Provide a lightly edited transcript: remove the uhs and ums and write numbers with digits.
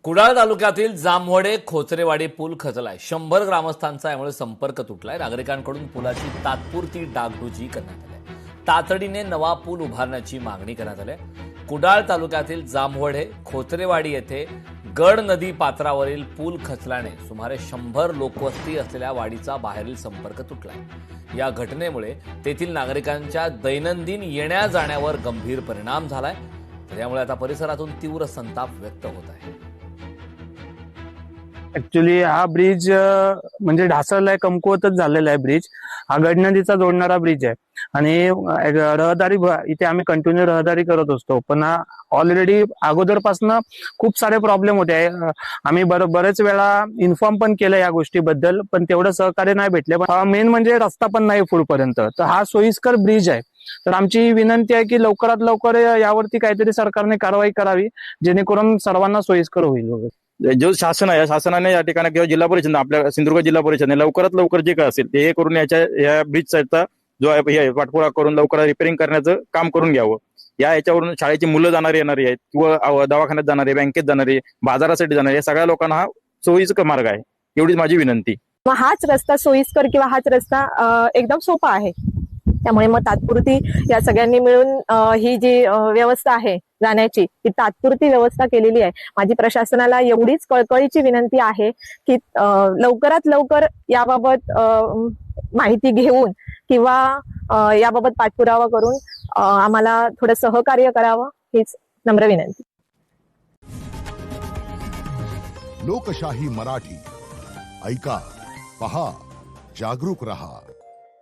कुडाळ तालुक्यातील जामवडे खोचरेवाडी पूल खचलाय। 100 ग्रामस्थांचा यामुळे संपर्क तुटलाय। नागरिकांकडून पुलाची तात्पुरती डागडुजी करण्यात आली आहे। तातडीने नवा पूल उभारण्याची मागणी करण्यात आली आहे। कुडाळ तालुक्यातील जामवडे खोचरेवाडी येथे गड नदी पात्रावरील पूल खचल्याने सुमारे 100 लोकवस्ती असलेल्या वाडीचा बाहेरील संपर्क तुटलाय। या घटनेमुळे तेथील नागरिकांच्या दैनंदिन येण्या जाण्यावर गंभीर परिणाम झालाय। त्यामुळे आता परिसरातून तीव्र संताप व्यक्त होत आहे। ऍक्च्युली हा ब्रिज म्हणजे ढासळलाय, कमकुवतच झालेला आहे ब्रिज। हा गडनदीचा जोडणारा ब्रिज आहे आणि रहदारी इथे आम्ही कंटिन्यू रहदारी करत असतो, पण ऑलरेडी अगोदरपासून खूप सारे प्रॉब्लेम होते। आम्ही बरेच वेळा इन्फॉर्म पण केलं या गोष्टीबद्दल, पण तेवढं सहकार्य नाही भेटले। मेन म्हणजे रस्ता पण नाही पुढपर्यंत, तर हा सोयीस्कर ब्रिज आहे। तर आमची विनंती आहे की लवकरात लवकर यावरती काहीतरी सरकारने कारवाई करावी, जेणेकरून सर्वांना सोयीस्कर होईल। जो शासन आहे, शासनाने या ठिकाणी किंवा जिल्हा परिषद, आपल्या सिंधुदुर्ग जिल्हा परिषदेने लवकरात लवकर जे काय असेल ते हे करून या ब्रिजचा जो आहे पाठपुरावा करून लवकर रिपेअरिंग करण्याचं काम करून घ्यावं। याच्यावरून शाळेची मुलं जाणारी येणारी आहेत किंवा दवाखान्यात जाणारे, बँकेत जाणारे, बाजारासाठी जाणारे, या सगळ्या लोकांना हा सोयीस्कर मार्ग आहे, एवढीच माझी विनंती। हाच रस्ता सोयीस्कर किंवा हाच रस्ता एकदम सोपा आहे। त्यामुळे मग तात्पुरती या सगळ्यांनी मिळून ही जी व्यवस्था आहे जाण्याची, ती तात्पुरती व्यवस्था केलेली आहे। माझी प्रशासनाला एवढीच कळकळीची विनंती आहे की लवकरात लवकर याबाबत माहिती घेऊन किंवा याबाबत पाठपुरावा करून आम्हाला थोडं सहकार्य करावं, हीच नम्र विनंती। लोकशाही मराठी ऐका, पहा, जागरूक रहा।